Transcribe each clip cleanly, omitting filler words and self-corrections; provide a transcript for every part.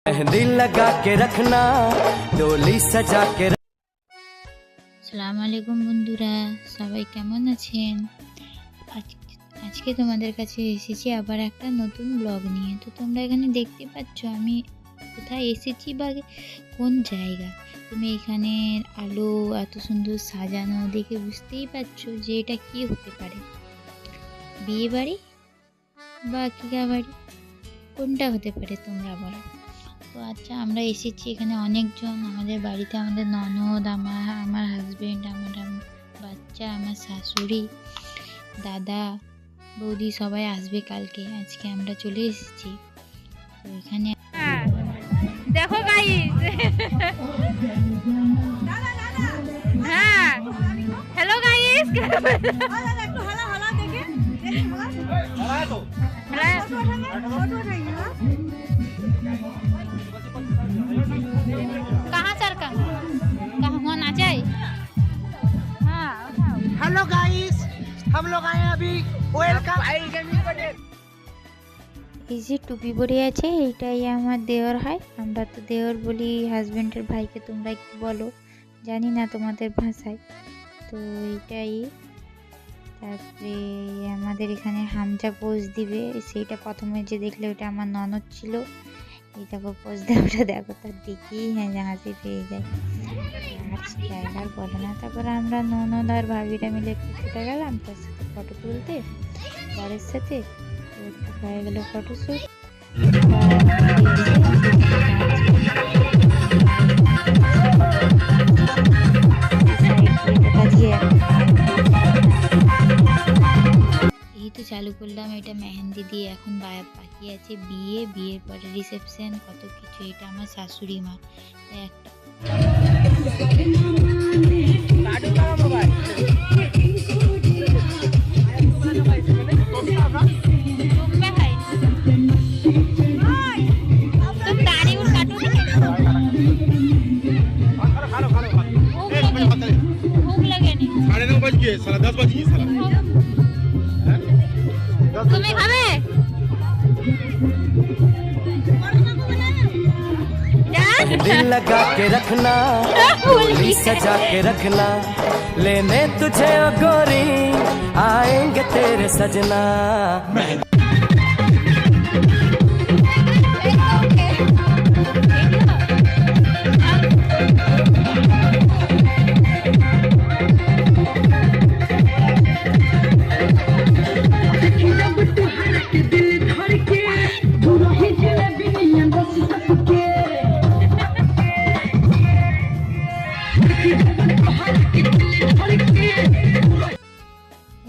मेहंदी लगा के रखना डोली सजा के। আসসালামু আলাইকুম বন্ধুরা, সবাই কেমন আছেন? আজকে তোমাদের কাছে এসেছি আবার একটা নতুন ব্লগ নিয়ে। তো তোমরা এখানে দেখতে পাচ্ছ আমি কোথায় এসেছি বা কোন জায়গা। তুমি এখানে আলো এত সুন্দর সাজানো দেখে বুঝতেই পারছো যে এটা কি হতে পারে, বিয়ে বাড়ি বা কিয়া বাড়ি, কোনটা হতে পারে তোমরা বলো। তো আচ্ছা, আমরা এসেছি এখানে অনেকজন, আমাদের বাড়িতে আমাদের ননদ, আমার হাজবেন্ড, আমার বাচ্চা, আমার শাশুড়ি, দাদা, বৌদি সবাই আসবে কালকে। আজকে আমরা চলে এসেছি। তো এখানে দেখো গাইস, হ্যাঁ হ্যালো গাইস, कहाँ सर का कहाँ होना चाहिए। हाँ हेलो गाइस, हम लोग आए हैं अभी वेलकम। এই যে টুপি পরে আছে এইটাই আমার দেওর হয়, আমরা তো দেওর বলি হাজবেন্ডের ভাইকে, তোমরা কি বলো জানি না তোমাদের ভাষায়। তো এইটাই, তারপরে আমাদের এখানে হামজা পোজ দিবে, সেইটা প্রথমে যে দেখলে ওটা আমার ননদ ছিল। এই দেখো পোজ দেওয়াটা, দেখো তার দেখেই হ্যাঁ হাসি পেয়ে যায়, আর জায়গার বলো না। তারপরে আমরা ননদ আর ভাবিরা মিলে একটু ছুটে গেলাম তার সাথে ফটো তুলতে, বরের সাথে। হয়ে গেল ফটোশ্যুট। এই তো চালু করলাম এটা মেহেন্দি দিয়ে, এখন বাকি আছে বিয়ের পরে রিসেপশন, কত কিছু। এটা আমার শাশুড়ি মা, একটা তুমি খাবে? दिल लगा के रखना डोली सजा के रखना, लेने तुझे ओ गोरी आएंगे तेरे सजना।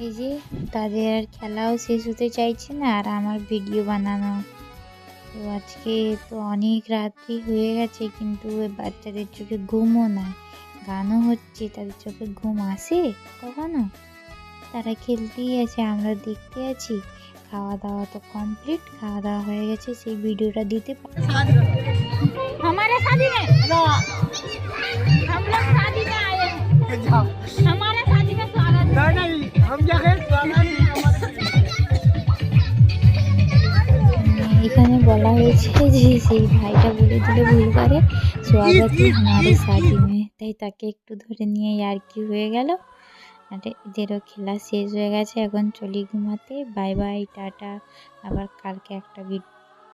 এই যে তাদের আর খেলাও শেষ হতে চাইছে না, আর আমার ভিডিও বানানো। তো আজকে তো অনেক রাত্রি হয়ে গেছে, কিন্তু ওই বাচ্চাদের চোখে ঘুমও নাই, গানও হচ্ছে, তাদের চোখে ঘুম আসে কখনো? তারা খেলতেই আছে, আমরা দেখতে আছি। খাওয়া দাওয়া তো কমপ্লিট, খাওয়া দাওয়া হয়ে গেছে, সেই ভিডিওটা দিতে हमारे शादी में हम लोग शादी में आए हैं, हमारे शादी में स्वागत है। नहीं हम जाके स्वागत नहीं हमारे। এখানে বলা হয়েছে যে সেই ভাইটা বলে দিলে ভুল করে স্বাগত हमारे शादी में, তাই তাকে একটু ধরে নিয়ে আর কি হয়ে গেল। আর এদেরও খেলা শেষ হয়ে গেছে, এখন চলি ঘুমাতে। বাই বাই, টাটা, আবার কালকে একটা ভিডিও